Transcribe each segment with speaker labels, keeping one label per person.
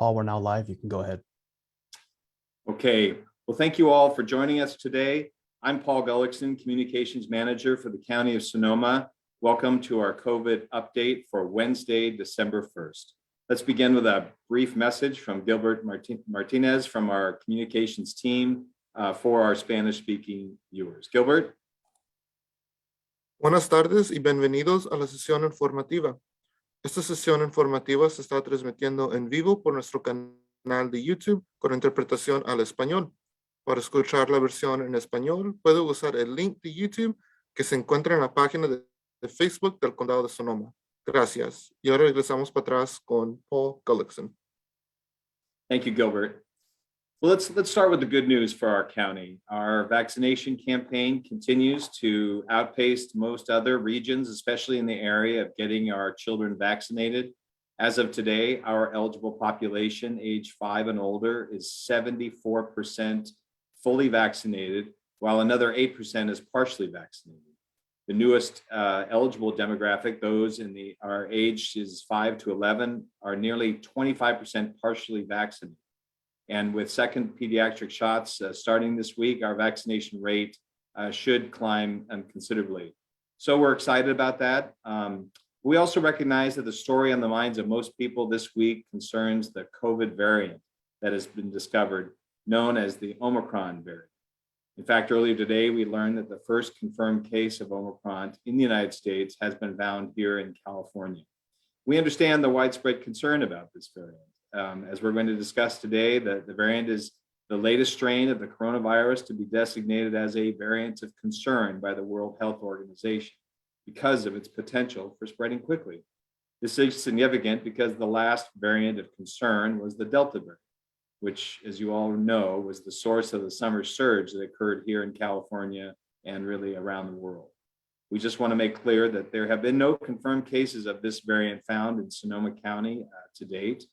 Speaker 1: Paul, we're now live. You can go ahead.
Speaker 2: Okay, well, thank you all for joining us today. I'm Paul Gullickson, Communications Manager for the County of Sonoma. Welcome to our COVID update for Wednesday, December 1st. Let's begin with a brief message from Gilbert Martinez from our communications team for our Spanish-speaking viewers. Gilbert?
Speaker 3: Buenas tardes y bienvenidos a la sesión informativa. Esta sesión informativa se está transmitiendo en vivo por nuestro canal de YouTube con interpretación al español. Para escuchar la versión en español, puede usar el link de YouTube que se encuentra en la página de Facebook del Condado de Sonoma. Gracias. Y ahora regresamos para atrás con Paul Gullickson.
Speaker 2: Thank you, Gilbert. Well, let's start with the good news for our county. Our vaccination campaign continues to outpace most other regions, especially in the area of getting our children vaccinated. As of today, our eligible population, age 5 and older, is 74% fully vaccinated, while another 8% is partially vaccinated. The newest eligible demographic, those in our age is 5 to 11, are nearly 25% partially vaccinated. And with second pediatric shots starting this week, our vaccination rate should climb considerably. So we're excited about that. We also recognize that the story on the minds of most people this week concerns the COVID variant that has been discovered, known as the Omicron variant. In fact, earlier today, we learned that the first confirmed case of Omicron in the United States has been found here in California. We understand the widespread concern about this variant. As we're going to discuss today, the variant is the latest strain of the coronavirus to be designated as a variant of concern by the World Health Organization because of its potential for spreading quickly. This is significant because the last variant of concern was the Delta variant, which, as you all know, was the source of the summer surge that occurred here in California and really around the world. We just want to make clear that there have been no confirmed cases of this variant found in Sonoma County to date.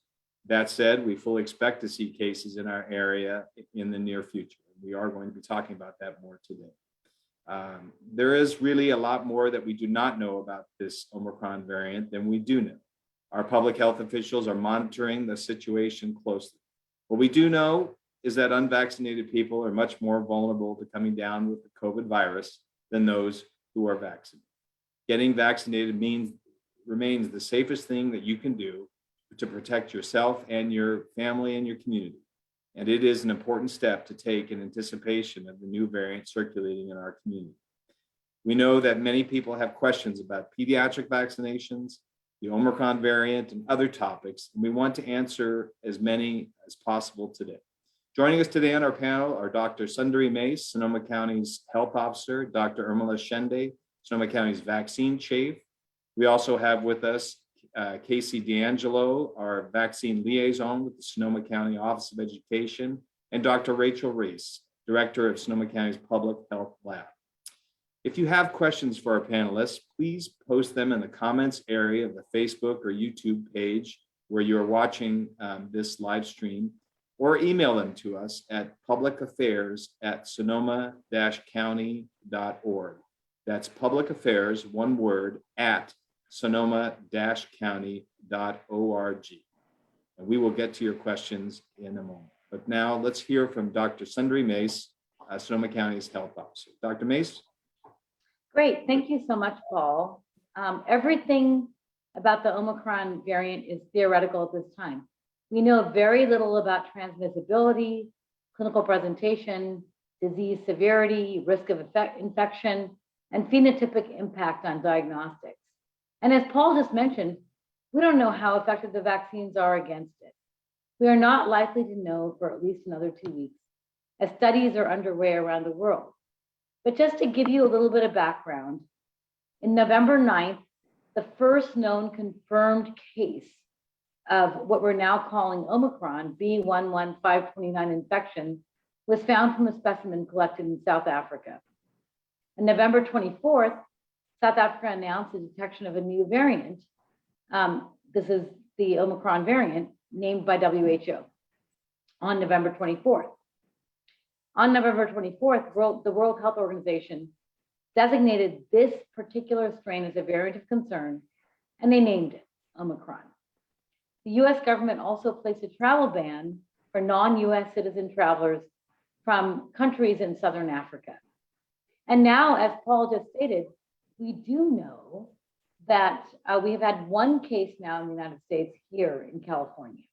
Speaker 2: That said, we fully expect to see cases in our area in the near future. We are going to be talking about that more today. There is really a lot more that we do not know about this Omicron variant than we do know. Our public health officials are monitoring the situation closely. What we do know is that unvaccinated people are much more vulnerable to coming down with the COVID virus than those who are vaccinated. Getting vaccinated remains the safest thing that you can do to protect yourself and your family and your community. And it is an important step to take in anticipation of the new variant circulating in our community. We know that many people have questions about pediatric vaccinations, the Omicron variant, and other topics, and we want to answer as many as possible today. Joining us today on our panel are Dr. Sundari Mace, Sonoma County's health officer, Dr. Urmila Shende, Sonoma County's vaccine chief. We also have with us Casey Deangelo, our vaccine liaison with the Sonoma County Office of Education, and Dr. Rachel Reese, Director of Sonoma County's Public Health Lab. If you have questions for our panelists, please post them in the comments area of the Facebook or YouTube page where you're watching this live stream, or email them to us at publicaffairs@sonoma-county.org. That's public affairs, one word, at sonoma-county.org. And we will get to your questions in a moment. But now let's hear from Dr. Sundari Mace, Sonoma County's health officer. Dr. Mace?
Speaker 4: Great, thank you so much, Paul. Everything about the Omicron variant is theoretical at this time. We know very little about transmissibility, clinical presentation, disease severity, risk of infection, and phenotypic impact on diagnostics. And as Paul just mentioned, we don't know how effective the vaccines are against it. We are not likely to know for at least another 2 weeks, as studies are underway around the world. But just to give you a little bit of background, in November 9th, the first known confirmed case of what we're now calling Omicron B11529 infection was found from a specimen collected in South Africa. On November 24th, South Africa announced the detection of a new variant. This is the Omicron variant named by WHO on November 24th. On November 24th, the World Health Organization designated this particular strain as a variant of concern, and they named it Omicron. The US government also placed a travel ban for non-US citizen travelers from countries in Southern Africa. And now, as Paul just stated, we do know that we have had one case now in the United States here in California.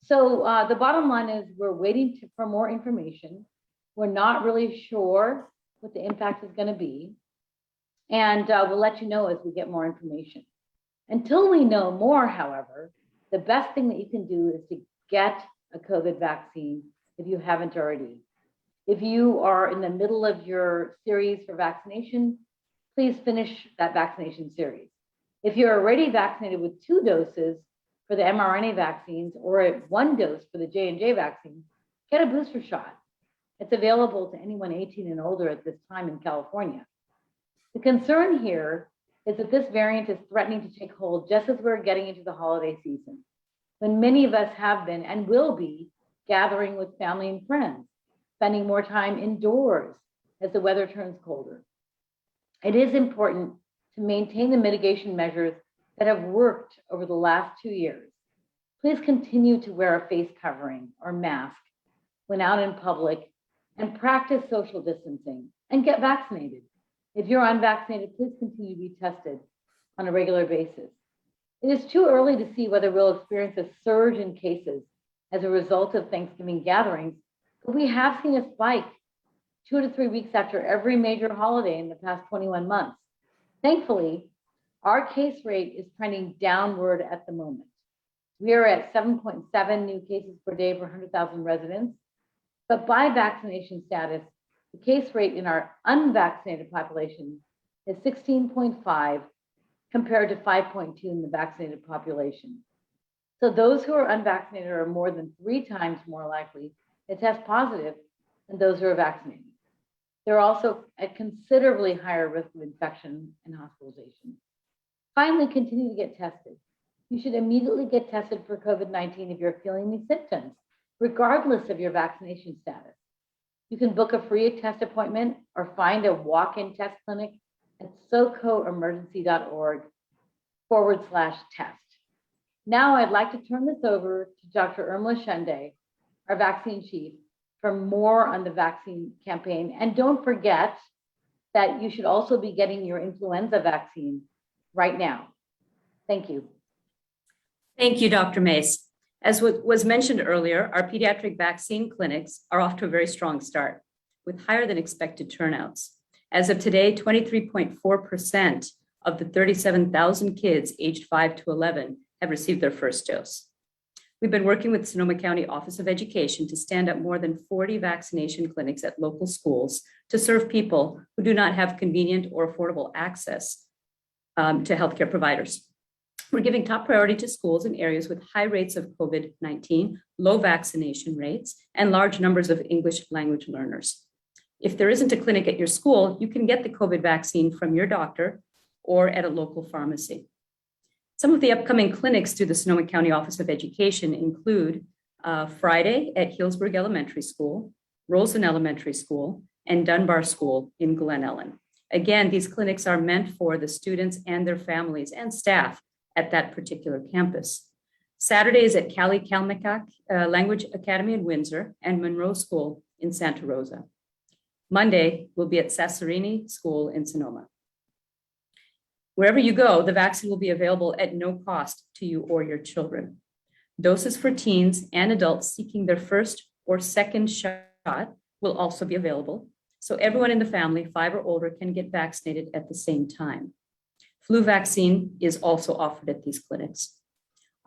Speaker 4: So the bottom line is we're waiting for more information. We're not really sure what the impact is going to be. And we'll let you know as we get more information. Until we know more, however, the best thing that you can do is to get a COVID vaccine if you haven't already. If you are in the middle of your series for vaccination, please finish that vaccination series. If you're already vaccinated with 2 doses for the mRNA vaccines or 1 dose for the J&J vaccine, get a booster shot. It's available to anyone 18 and older at this time in California. The concern here is that this variant is threatening to take hold just as we're getting into the holiday season, when many of us have been and will be gathering with family and friends, spending more time indoors as the weather turns colder. It is important to maintain the mitigation measures that have worked over the last 2 years. Please continue to wear a face covering or mask when out in public and practice social distancing and get vaccinated. If you're unvaccinated, please continue to be tested on a regular basis. It is too early to see whether we'll experience a surge in cases as a result of Thanksgiving gatherings, but we have seen a spike 2 to 3 weeks after every major holiday in the past 21 months. Thankfully, our case rate is trending downward at the moment. We are at 7.7 new cases per day per 100,000 residents, but by vaccination status, the case rate in our unvaccinated population is 16.5 compared to 5.2 in the vaccinated population. So those who are unvaccinated are more than 3 times more likely to test positive than those who are vaccinated. They're also at considerably higher risk of infection and hospitalization. Finally, continue to get tested. You should immediately get tested for COVID-19 if you're feeling these symptoms, regardless of your vaccination status. You can book a free test appointment or find a walk-in test clinic at socoemergency.org/test. Now I'd like to turn this over to Dr. Irma Shende, our vaccine chief, for more on the vaccine campaign. And don't forget that you should also be getting your influenza vaccine right now. Thank you.
Speaker 1: Thank you, Dr. Mace. As was mentioned earlier, our pediatric vaccine clinics are off to a very strong start with higher than expected turnouts. As of today, 23.4% of the 37,000 kids aged 5 to 11 have received their first dose. We've been working with Sonoma County Office of Education to stand up more than 40 vaccination clinics at local schools to serve people who do not have convenient or affordable access to healthcare providers. We're giving top priority to schools in areas with high rates of COVID-19, low vaccination rates, and large numbers of English language learners. If there isn't a clinic at your school, you can get the COVID vaccine from your doctor or at a local pharmacy. Some of the upcoming clinics through the Sonoma County Office of Education include Friday at Healdsburg Elementary School, Rosen Elementary School, and Dunbar School in Glen Ellen. Again, these clinics are meant for the students and their families and staff at that particular campus. Saturday is at Kalmikak Language Academy in Windsor and Monroe School in Santa Rosa. Monday will be at Sasserini School in Sonoma. Wherever you go, the vaccine will be available at no cost to you or your children. Doses for teens and adults seeking their first or second shot will also be available, so everyone in the family, 5 or older, can get vaccinated at the same time. Flu vaccine is also offered at these clinics.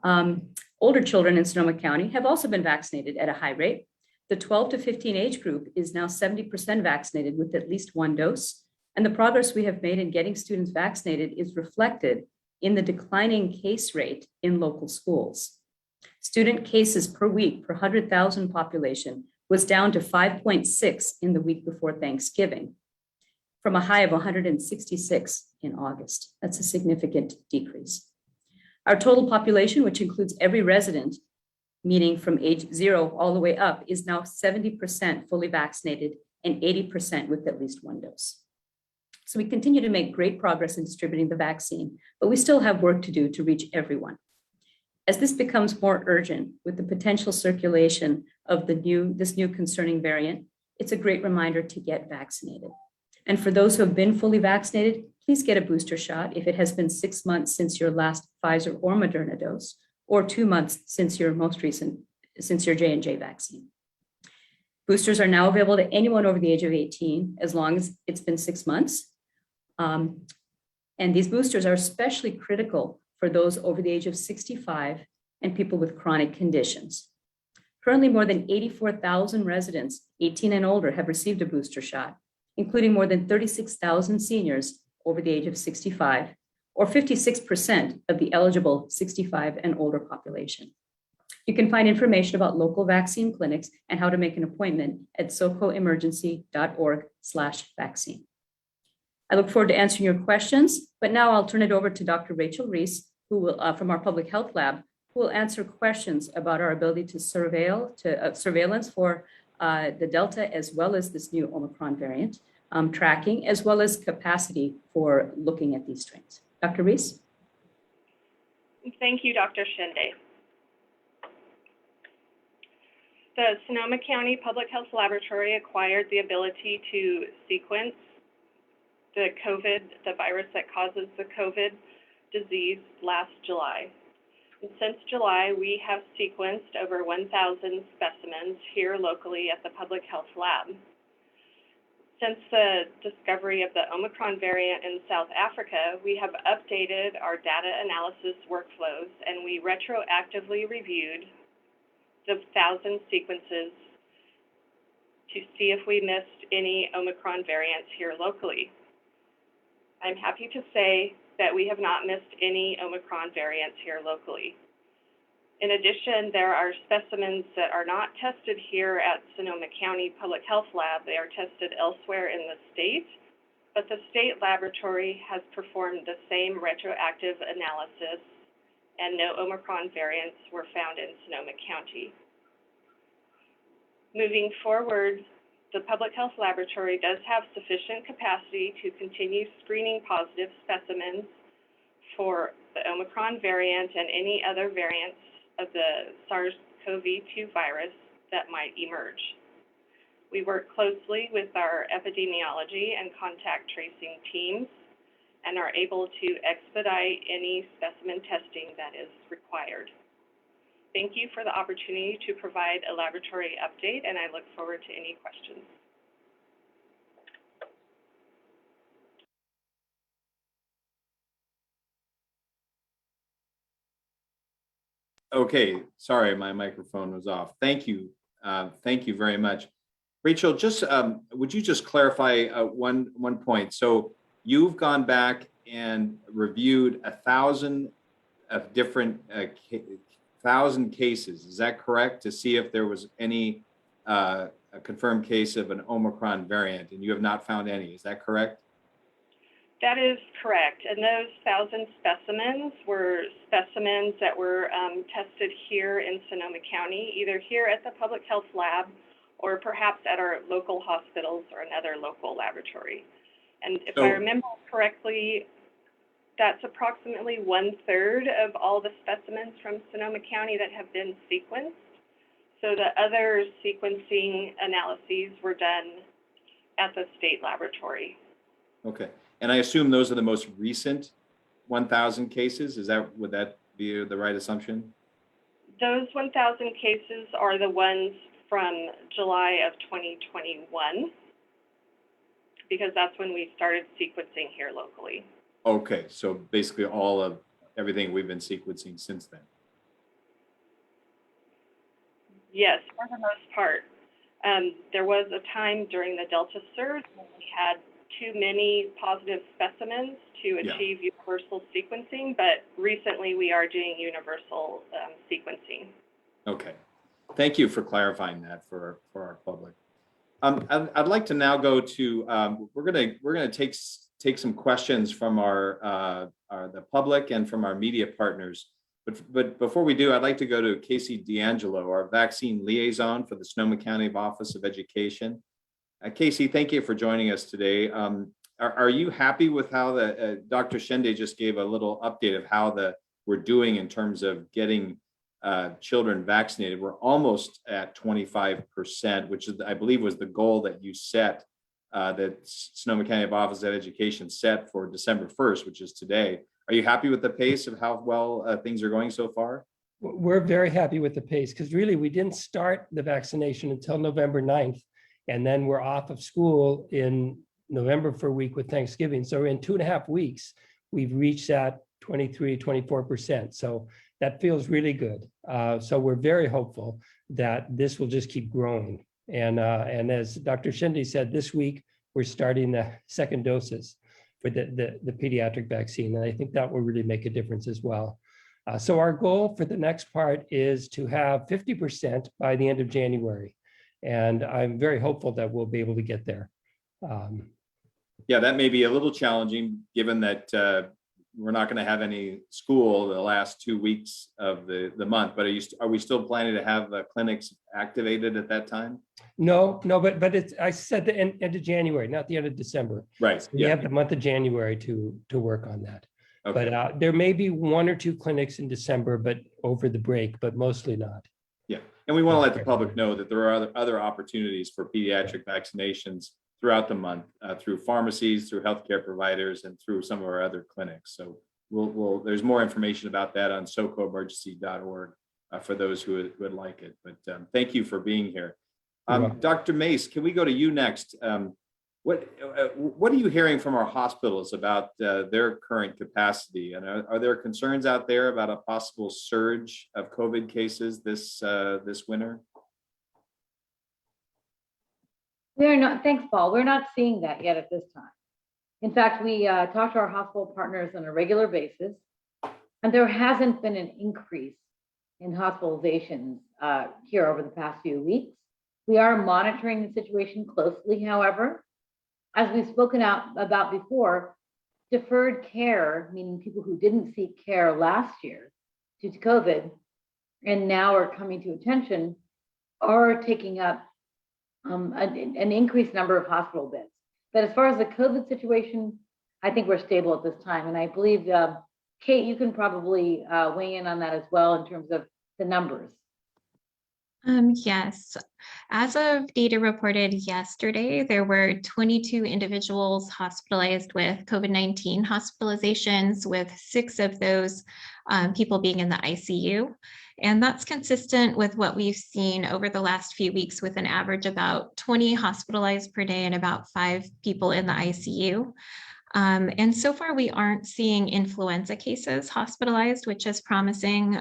Speaker 1: Older children in Sonoma County have also been vaccinated at a high rate. The 12 to 15 age group is now 70% vaccinated with at least 1 dose. And the progress we have made in getting students vaccinated is reflected in the declining case rate in local schools. Student cases per week per 100,000 population was down to 5.6 in the week before Thanksgiving, from a high of 166 in August. That's a significant decrease. Our total population, which includes every resident, meaning from age 0 all the way up, is now 70% fully vaccinated and 80% with at least 1 dose. So we continue to make great progress in distributing the vaccine, but we still have work to do to reach everyone. As this becomes more urgent with the potential circulation of this new concerning variant, it's a great reminder to get vaccinated. And for those who have been fully vaccinated, please get a booster shot if it has been 6 months since your last Pfizer or Moderna dose, or 2 months since your J&J vaccine. Boosters are now available to anyone over the age of 18, as long as it's been 6 months. And these boosters are especially critical for those over the age of 65 and people with chronic conditions. Currently, more than 84,000 residents 18 and older have received a booster shot, including more than 36,000 seniors over the age of 65, or 56% of the eligible 65 and older population. You can find information about local vaccine clinics and how to make an appointment at socoemergency.org/vaccine. I look forward to answering your questions, but now I'll turn it over to Dr. Rachel Reese, who will, from our Public Health Lab, who will answer questions about our ability to surveillance for the Delta as well as this new Omicron variant, tracking, as well as capacity for looking at these strains. Dr. Reese?
Speaker 5: Thank you, Dr. Shinde. The Sonoma County Public Health Laboratory acquired the ability to sequence the virus that causes the COVID disease last July. And since July, we have sequenced over 1,000 specimens here locally at the Public Health Lab. Since the discovery of the Omicron variant in South Africa, we have updated our data analysis workflows, and we retroactively reviewed the 1,000 sequences to see if we missed any Omicron variants here locally. I'm happy to say that we have not missed any Omicron variants here locally. In addition, there are specimens that are not tested here at Sonoma County Public Health Lab. They are tested elsewhere in the state, but the state laboratory has performed the same retroactive analysis, and no Omicron variants were found in Sonoma County. Moving forward, the Public Health Laboratory does have sufficient capacity to continue screening positive specimens for the Omicron variant and any other variants of the SARS-CoV-2 virus that might emerge. We work closely with our epidemiology and contact tracing teams and are able to expedite any specimen testing that is required. Thank you for the opportunity to provide a laboratory update, and I look forward to any questions.
Speaker 2: Okay, sorry, my microphone was off. Thank you. Thank you very much. Rachel, just would you just clarify one point? So you've gone back and reviewed 1,000 of different 1,000 cases. Is that correct? To see if there was any a confirmed case of an Omicron variant, and you have not found any. Is that correct?
Speaker 5: That is correct. And those 1,000 specimens were specimens that were tested here in Sonoma County, either here at the Public Health Lab or perhaps at our local hospitals or another local laboratory. And if I remember correctly, that's approximately 1/3 of all the specimens from Sonoma County that have been sequenced. So the other sequencing analyses were done at the state laboratory.
Speaker 2: Okay. And I assume those are the most recent 1,000 cases. Would that be the right assumption?
Speaker 5: Those 1,000 cases are the ones from July of 2021, because that's when we started sequencing here locally.
Speaker 2: Okay, so basically all of everything we've been sequencing since then.
Speaker 5: Yes, for the most part. There was a time during the Delta surge when we had too many positive specimens to achieve universal sequencing, but recently we are doing universal sequencing.
Speaker 2: Okay, thank you for clarifying that for our public. I'd like to now go to we're gonna take some questions from the public and from our media partners. But before we do, I'd like to go to Casey Deangelo, our vaccine liaison for the Sonoma County Office of Education. Casey, thank you for joining us today. Are you happy with how Dr. Shinde just gave a little update of how we're doing in terms of getting children vaccinated. We're almost at 25%, which is, I believe, was the goal that you set, that Sonoma County Office of Education set for December 1st, which is today. Are you happy with the pace of how well things are going so far?
Speaker 6: We're very happy with the pace because really we didn't start the vaccination until November 9th. And then we're off of school in November for a week with Thanksgiving. So in 2.5 weeks, we've reached that 24%. So that feels really good. So we're very hopeful that this will just keep growing. And as Dr. Shendy said, this week, we're starting the second doses for the pediatric vaccine. And I think that will really make a difference as well. So our goal for the next part is to have 50% by the end of January. And I'm very hopeful that we'll be able to get there.
Speaker 2: Yeah, that may be a little challenging given that we're not going to have any school the last 2 weeks of the month, but are we still planning to have clinics activated at that time?
Speaker 6: No, but it's, I said the end of January, not the end of December.
Speaker 2: Right.
Speaker 6: So we have the month of January to work on that.
Speaker 2: Okay.
Speaker 6: But there may be 1 or 2 clinics in December, but over the break, but mostly not.
Speaker 2: Yeah, and we want to let the public know that there are other opportunities for pediatric vaccinations throughout the month, through pharmacies, through healthcare providers, and through some of our other clinics. So there's more information about that on socoemergency.org for those who would like it. But thank you for being here. Dr. Mace, can we go to you next? What are you hearing from our hospitals about their current capacity? And are there concerns out there about a possible surge of COVID cases this winter?
Speaker 4: We're not, thanks, Paul. We're not seeing that yet at this time. In fact, we talk to our hospital partners on a regular basis, and there hasn't been an increase in hospitalizations here over the past few weeks. We are monitoring the situation closely, however. As we've spoken about before, deferred care, meaning people who didn't seek care last year due to COVID and now are coming to attention, are taking up an increased number of hospital beds. But as far as the COVID situation, I think we're stable at this time. And I believe, Kate, you can probably weigh in on that as well in terms of the numbers.
Speaker 7: Yes, as of data reported yesterday, there were 22 individuals hospitalized with COVID-19 hospitalizations, with 6 of those people being in the ICU. And that's consistent with what we've seen over the last few weeks, with an average about 20 hospitalized per day and about 5 people in the ICU. And so far, we aren't seeing influenza cases hospitalized, which is promising.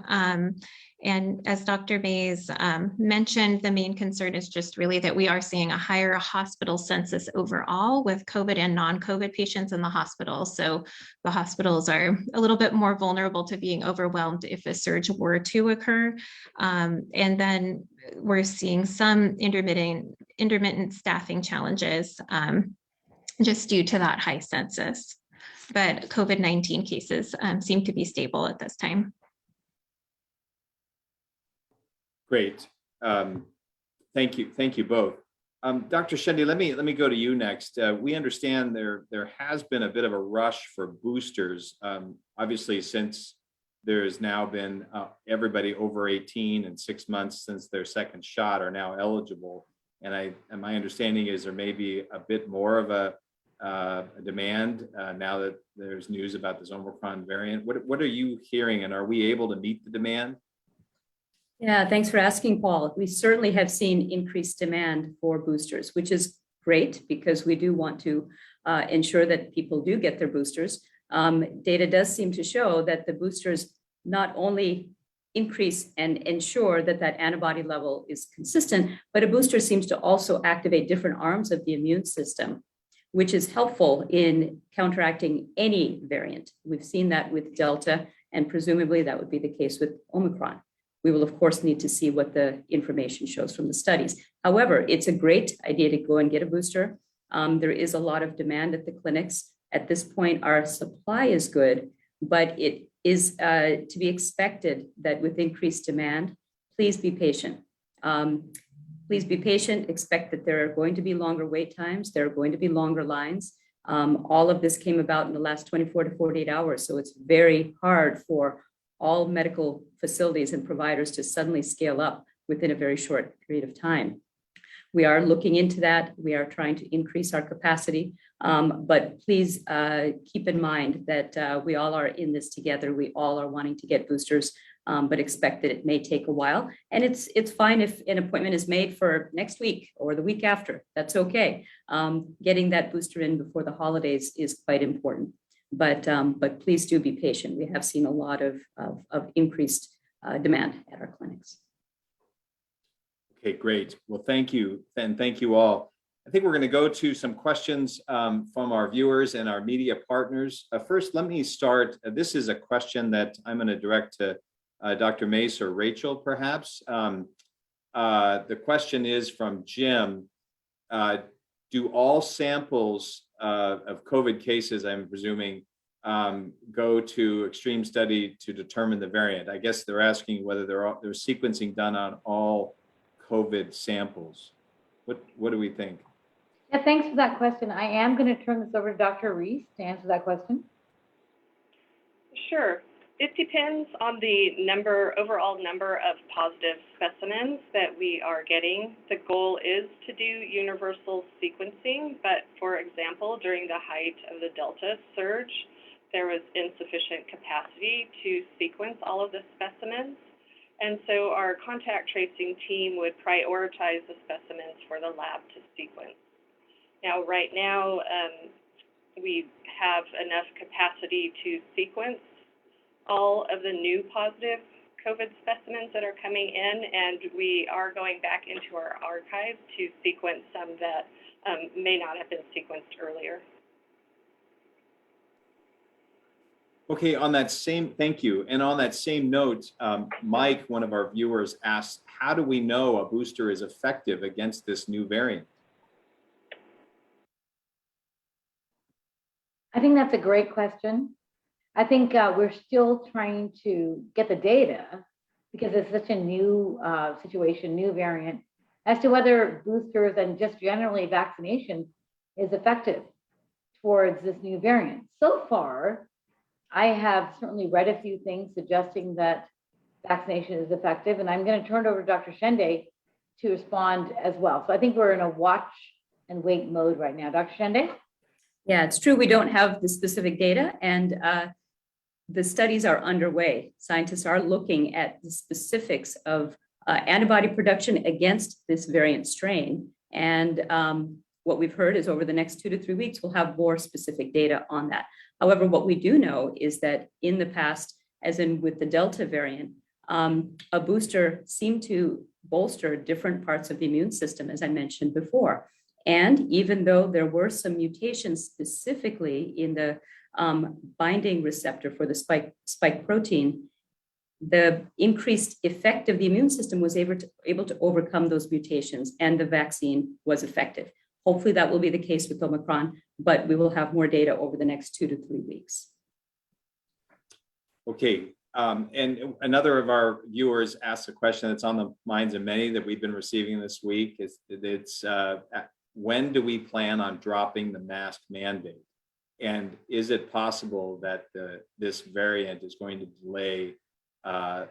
Speaker 7: And as Dr. Mays mentioned, the main concern is just really that we are seeing a higher hospital census overall with COVID and non-COVID patients in the hospital. So the hospitals are a little bit more vulnerable to being overwhelmed if a surge were to occur. And then we're seeing some intermittent staffing challenges just due to that high census. But COVID-19 cases seem to be stable at this time.
Speaker 2: Great. Thank you both. Dr. Shendy, let me go to you next. We understand there has been a bit of a rush for boosters. Obviously, since there's now been everybody over 18 and 6 months since their second shot are now eligible. And my understanding is there may be a bit more of a demand now that there's news about this Omicron variant. What are you hearing, and are we able to meet the demand?
Speaker 1: Yeah, thanks for asking, Paul. We certainly have seen increased demand for boosters, which is great because we do want to ensure that people do get their boosters. Data does seem to show that the boosters not only increase and ensure that that antibody level is consistent, but a booster seems to also activate different arms of the immune system, which is helpful in counteracting any variant. We've seen that with Delta, and presumably that would be the case with Omicron. We will, of course, need to see what the information shows from the studies. However, it's a great idea to go and get a booster. There is a lot of demand at the clinics. At this point, our supply is good, but it is to be expected that with increased demand, please be patient. Please be patient. Expect that there are going to be longer wait times. There are going to be longer lines. All of this came about in the last 24 to 48 hours. So it's very hard for all medical facilities and providers to suddenly scale up within a very short period of time. We are looking into that. We are trying to increase our capacity, but please keep in mind that we all are in this together. We all are wanting to get boosters, but expect that it may take a while. And it's fine if an appointment is made for next week or the week after. That's okay. Getting that booster in before the holidays is quite important. But please do be patient. We have seen a lot of increased demand at our clinics.
Speaker 2: Okay, great. Well, thank you. And thank you all. I think we're going to go to some questions from our viewers and our media partners. First, let me start. This is a question that I'm going to direct to Dr. Mace or Rachel, perhaps. The question is from Jim. Do all samples of COVID cases, I'm presuming, go to extreme study to determine the variant? I guess they're asking whether there's sequencing done on all COVID samples. What do we think?
Speaker 4: Yeah, thanks for that question. I am going to turn this over to Dr. Reese to answer that question.
Speaker 5: Sure. It depends on the overall number of positive specimens that we are getting. The goal is to do universal sequencing, but for example, during the height of the Delta surge, there was insufficient capacity to sequence all of the specimens. And so our contact tracing team would prioritize the specimens for the lab to sequence. Now, right now, we have enough capacity to sequence all of the new positive COVID specimens that are coming in, and we are going back into our archive to sequence some that may not have been sequenced earlier.
Speaker 2: Okay, thank you. And on that same note, Mike, one of our viewers, asked, how do we know a booster is effective against this new variant?
Speaker 4: I think that's a great question. I think we're still trying to get the data because it's such a new situation, new variant, as to whether boosters and just generally vaccination is effective towards this new variant. So far, I have certainly read a few things suggesting that vaccination is effective, and I'm going to turn it over to Dr. Shende to respond as well. So I think we're in a watch and wait mode right now. Dr. Shende?
Speaker 1: Yeah, it's true. We don't have the specific data, and the studies are underway. Scientists are looking at the specifics of antibody production against this variant strain. And what we've heard is over the next 2 to 3 weeks, we'll have more specific data on that. However, what we do know is that in the past, as in with the Delta variant, a booster seemed to bolster different parts of the immune system, as I mentioned before. And even though there were some mutations specifically in the binding receptor for the spike protein, the increased effect of the immune system was able to overcome those mutations, and the vaccine was effective. Hopefully that will be the case with Omicron, but we will have more data over the next 2 to 3 weeks.
Speaker 2: Okay, and another of our viewers asked a question that's on the minds of many that we've been receiving this week. It's when do we plan on dropping the mask mandate? And is it possible that this variant is going to delay that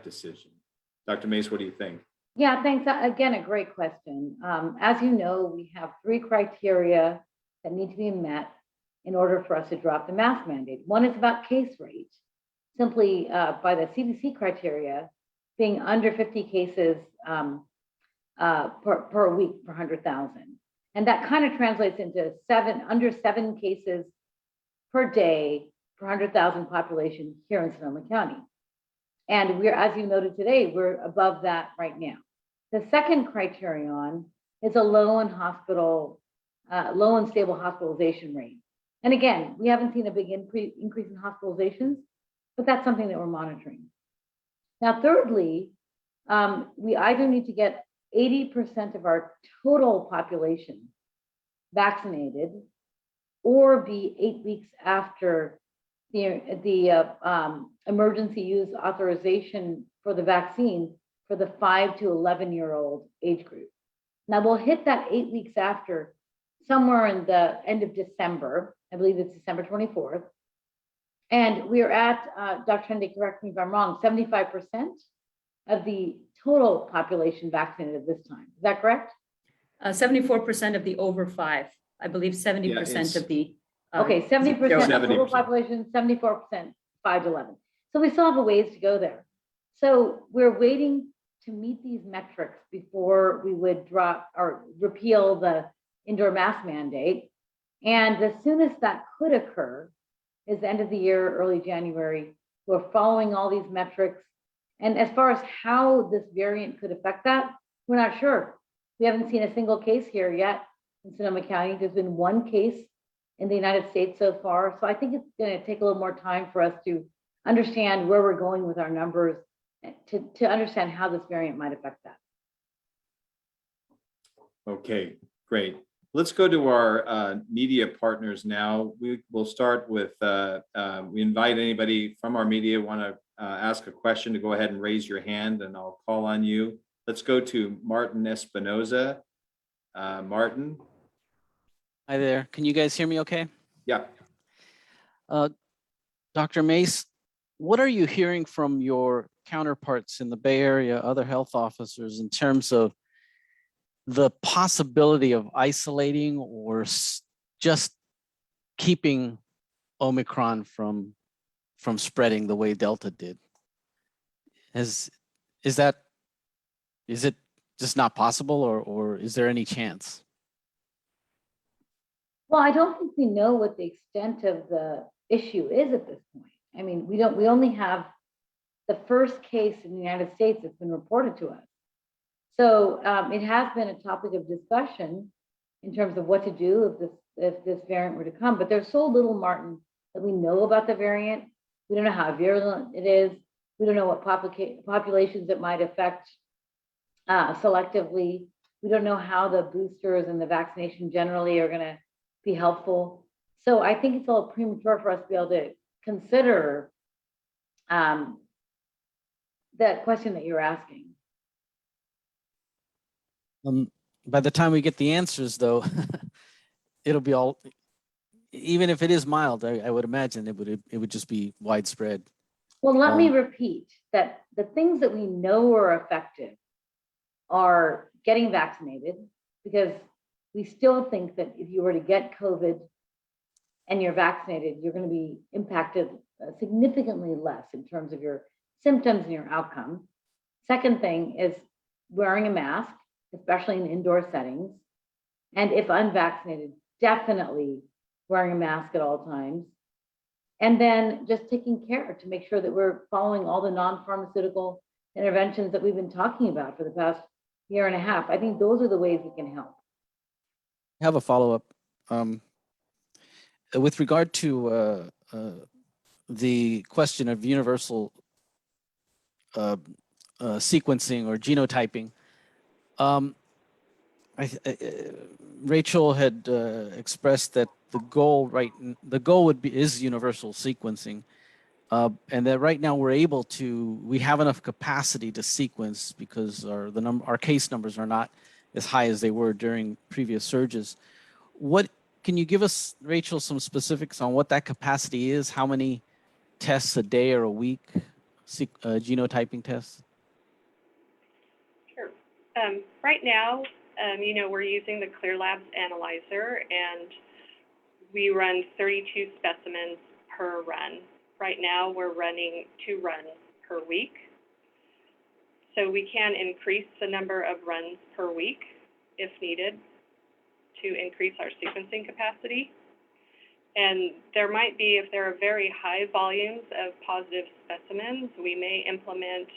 Speaker 2: decision? Dr. Mace, what do you think?
Speaker 4: Yeah, thanks. Again, a great question. As you know, we have 3 criteria that need to be met in order for us to drop the mask mandate. One is about case rate, simply by the CDC criteria, being under 50 cases per week per 100,000. And that kind of translates into under 7 cases per day per 100,000 population here in Sonoma County. And we're, as you noted today, we're above that right now. The second criterion is a low and stable hospitalization rate. And again, we haven't seen a big increase in hospitalizations, but that's something that we're monitoring. Now, thirdly, we either need to get 80% of our total population vaccinated, or be 8 weeks after the emergency use authorization for the vaccine for the 5 to 11-year-old age group. Now we'll hit that 8 weeks after somewhere in the end of December. I believe it's December 24th. And we're at, Dr. Hendy, correct me if I'm wrong, 75% of the total population vaccinated at this time. Is that correct?
Speaker 1: 74% of the over 5. I believe 70%
Speaker 2: it's-
Speaker 1: of the.
Speaker 4: Okay, 70% of total
Speaker 2: 70%.
Speaker 4: population, 74%, 5 to 11. So we still have a ways to go there. So we're waiting to meet these metrics before we would drop or repeal the indoor mask mandate. And the soonest that could occur is the end of the year, early January. We're following all these metrics. And as far as how this variant could affect that, we're not sure. We haven't seen a single case here yet in Sonoma County. There's been one case in the United States so far. So I think it's going to take a little more time for us to understand where we're going with our numbers, to understand how this variant might affect that.
Speaker 2: Okay, great. Let's go to our media partners now. We will start with, we invite anybody from our media want to ask a question to go ahead and raise your hand and I'll call on you. Let's go to Martin Espinoza. Martin?
Speaker 8: Hi there. Can you guys hear me okay?
Speaker 2: Yeah.
Speaker 8: Dr. Mace, what are you hearing from your counterparts in the Bay Area, other health officers, in terms of the possibility of isolating or just keeping Omicron from spreading the way Delta did? Is it just not possible, or is there any chance?
Speaker 4: Well, I don't think we know what the extent of the issue is at this point. I mean, we only have the first case in the United States that's been reported to us. So it has been a topic of discussion in terms of what to do if this variant were to come. But there's so little, Martin, that we know about the variant. We don't know how virulent it is. We don't know what populations it might affect selectively. We don't know how the boosters and the vaccination generally are going to be helpful. So I think it's a little premature for us to be able to consider that question that you're asking.
Speaker 8: By the time we get the answers, though, it'll be all. Even if it is mild, I would imagine it would just be widespread.
Speaker 4: Well, let me repeat that the things that we know are effective are getting vaccinated, because we still think that if you were to get COVID and you're vaccinated, you're going to be impacted significantly less in terms of your symptoms and your outcome. Second thing is wearing a mask, especially in indoor settings. And if unvaccinated, definitely wearing a mask at all times. And then just taking care to make sure that we're following all the non-pharmaceutical interventions that we've been talking about for the past year and a half. I think those are the ways we can help.
Speaker 8: I have a follow-up. With regard to the question of universal sequencing or genotyping, Rachel had expressed that the goal is universal sequencing, and that right now we have enough capacity to sequence because our case numbers are not as high as they were during previous surges. Can you give us, Rachel, some specifics on what that capacity is? How many tests a day or a week, genotyping tests?
Speaker 5: Sure. Right now, we're using the Clear Labs analyzer, and we run 32 specimens per run. Right now, we're running 2 runs per week. So we can increase the number of runs per week if needed to increase our sequencing capacity. And there might be, if there are very high volumes of positive specimens, we may implement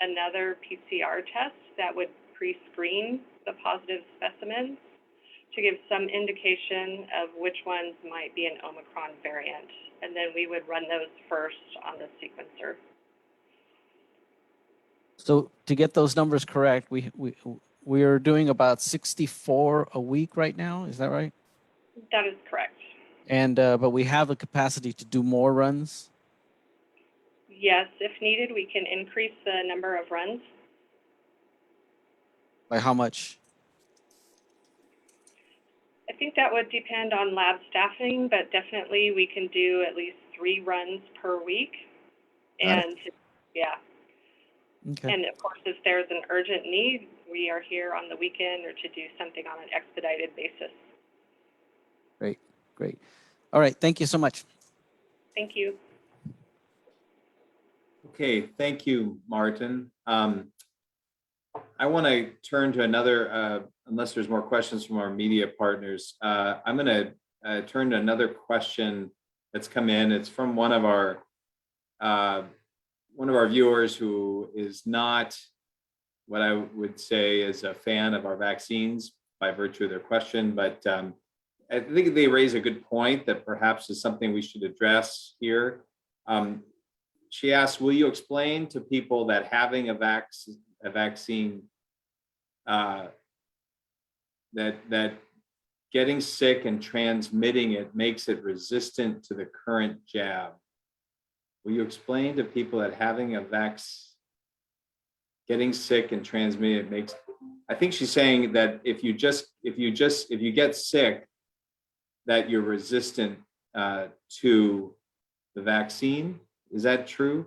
Speaker 5: another PCR test that would pre-screen the positive specimens to give some indication of which ones might be an Omicron variant. And then we would run those first on the sequencer.
Speaker 8: So to get those numbers correct, we are doing about 64 a week right now. Is that right?
Speaker 5: That is correct.
Speaker 8: And but we have the capacity to do more runs.
Speaker 5: Yes, if needed, we can increase the number of runs.
Speaker 8: By how much?
Speaker 5: I think that would depend on lab staffing, but definitely we can do at least 3 runs per week.
Speaker 8: Got it.
Speaker 5: And yeah,
Speaker 8: Okay.
Speaker 5: and of course, if there's an urgent need, we are here on the weekend or to do something on an expedited basis.
Speaker 8: Great. Great. All right. Thank you so much.
Speaker 5: Thank you.
Speaker 2: Okay, thank you, Martin. I want to turn to another, unless there's more questions from our media partners, I'm going to turn to another question that's come in. It's from one of our viewers who is not what I would say is a fan of our vaccines by virtue of their question, but I think they raise a good point that perhaps is something we should address here. She asks, will you explain to people that having a vaccine, that getting sick and transmitting it makes it resistant to the current jab? Will you explain to people that having a getting sick and transmitting it makes, I think she's saying that if you get sick, that you're resistant to the vaccine. Is that true?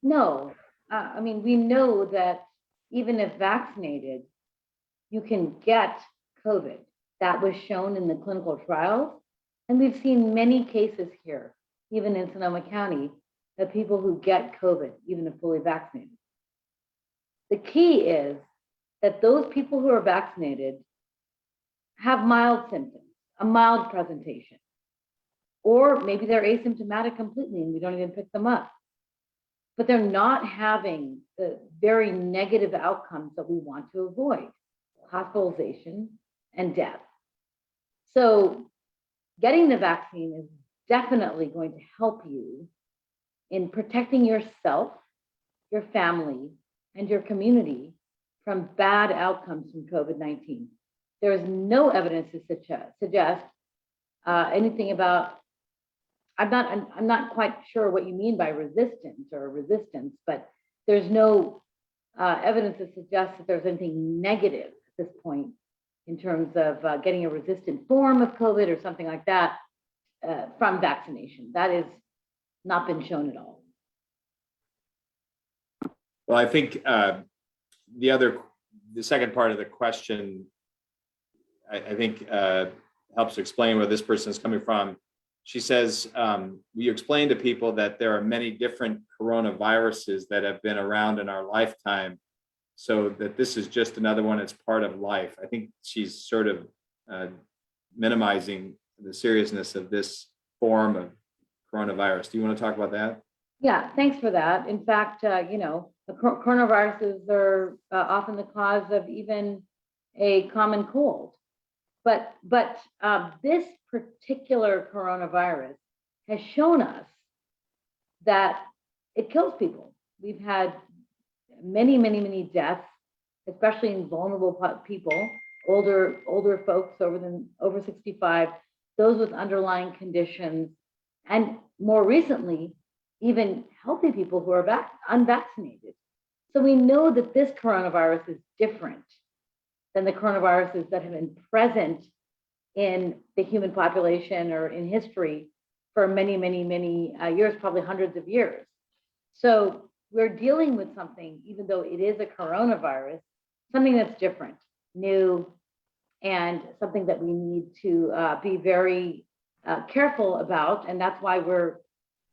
Speaker 4: No, I mean, we know that even if vaccinated, you can get COVID. That was shown in the clinical trials. And we've seen many cases here, even in Sonoma County, of people who get COVID, even if fully vaccinated. The key is that those people who are vaccinated have mild symptoms, a mild presentation, or maybe they're asymptomatic completely and we don't even pick them up, but they're not having the very negative outcomes that we want to avoid, hospitalization and death. So getting the vaccine is definitely going to help you in protecting yourself, your family, and your community from bad outcomes from COVID-19. There is no evidence to suggest anything about, I'm not quite sure what you mean by resistance, but there's no evidence to suggest that there's anything negative at this point in terms of getting a resistant form of COVID or something like that from vaccination. That has not been shown at all.
Speaker 2: Well, I think the second part of the question, I think helps explain where this person is coming from. She says, we explain to people that there are many different coronaviruses that have been around in our lifetime, so that this is just another one that's part of life. I think she's sort of minimizing the seriousness of this form of coronavirus. Do you want to talk about that?
Speaker 4: Yeah, thanks for that. In fact, the coronaviruses are often the cause of even a common cold. But this particular coronavirus has shown us that it kills people. We've had many deaths, especially in vulnerable people, older folks over 65, those with underlying conditions, and more recently, even healthy people who are unvaccinated. So we know that this coronavirus is different than the coronaviruses that have been present in the human population or in history for many years, probably hundreds of years. So we're dealing with something, even though it is a coronavirus, something that's different, new, and something that we need to be very careful about. And that's why we're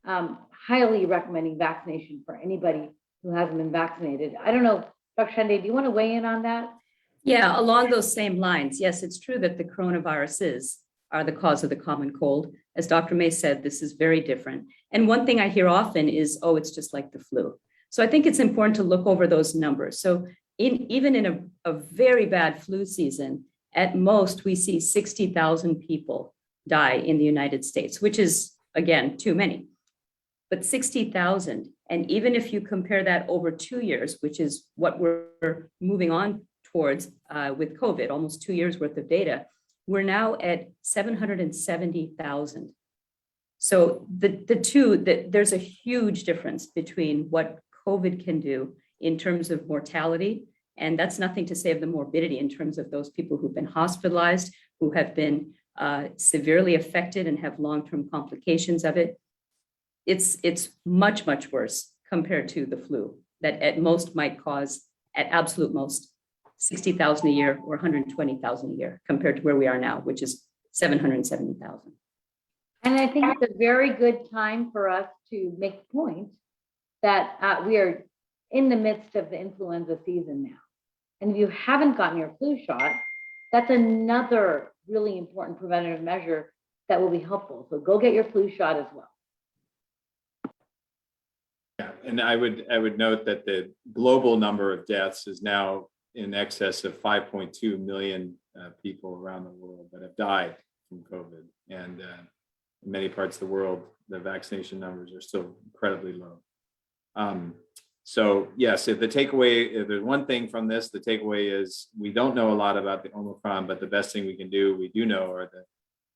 Speaker 4: highly recommending vaccination for anybody who hasn't been vaccinated. I don't know, Dr. Shande, do you want to weigh in on that?
Speaker 1: Yeah, along those same lines, yes, it's true that the coronaviruses are the cause of the common cold. As Dr. May said, this is very different. And one thing I hear often is, oh, it's just like the flu. So I think it's important to look over those numbers. So even in a very bad flu season, at most we see 60,000 people die in the United States, which is, again, too many. But 60,000, and even if you compare that over 2 years, which is what we're moving on towards with COVID, almost 2 years worth of data, we're now at 770,000. So there's a huge difference between what COVID can do in terms of mortality, and that's nothing to say of the morbidity in terms of those people who've been hospitalized, who have been severely affected and have long-term complications of it. It's much, much worse compared to the flu that at most might cause, at absolute most, 60,000 a year or 120,000 a year compared to where we are now, which is 770,000.
Speaker 4: And I think it's a very good time for us to make the point that we are in the midst of the influenza season now. And if you haven't gotten your flu shot, that's another really important preventative measure that will be helpful. So go get your flu shot as well.
Speaker 2: Yeah, and I would note that the global number of deaths is now in excess of 5.2 million people around the world that have died from COVID. And in many parts of the world, the vaccination numbers are still incredibly low. So yes, if the takeaway, if there's one thing from this, the takeaway is we don't know a lot about the Omicron, but the best thing we can do, we do know,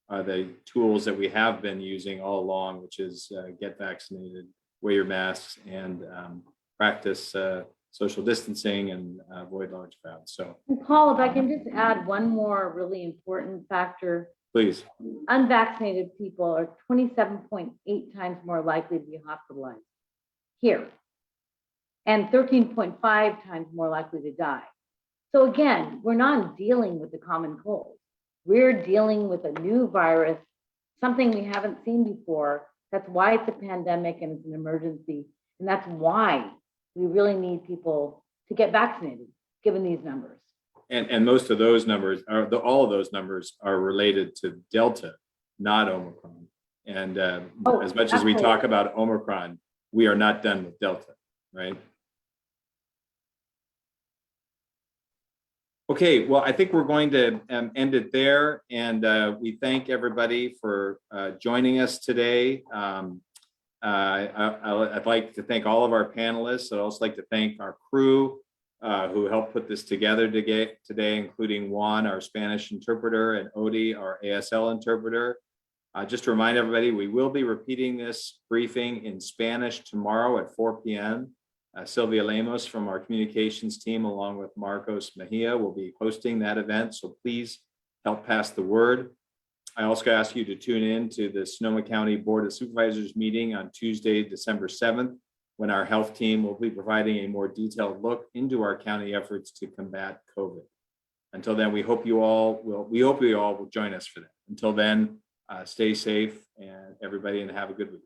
Speaker 2: are the tools that we have been using all along, which is get vaccinated, wear your masks, and practice social distancing and avoid large crowds. So,
Speaker 4: Paul, if I can just add one more really important factor.
Speaker 2: please.
Speaker 4: Unvaccinated people are 27.8 times more likely to be hospitalized here and 13.5 times more likely to die. So again, we're not dealing with the common cold. We're dealing with a new virus, something we haven't seen before. That's why it's a pandemic and it's an emergency. And that's why we really need people to get vaccinated, given these numbers.
Speaker 2: And most of those numbers are all of those numbers are related to Delta, not Omicron. And as much as we talk about Omicron, we are not done with Delta, right? Okay, well, I think we're going to end it there. And we thank everybody for joining us today. I'd like to thank all of our panelists. I'd also like to thank our crew who helped put this together today, including Juan, our Spanish interpreter, and Odie, our ASL interpreter. Just to remind everybody, we will be repeating this briefing in Spanish tomorrow at 4 p.m. Sylvia Lemos from our communications team, along with Marcos Mejia, will be hosting that event. So please help pass the word. I also ask you to tune in to the Sonoma County Board of Supervisors meeting on Tuesday, December 7th, when our health team will be providing a more detailed look into our county efforts to combat COVID. Until then, we hope you all will join us for that. Until then, stay safe, and everybody, and have a good week.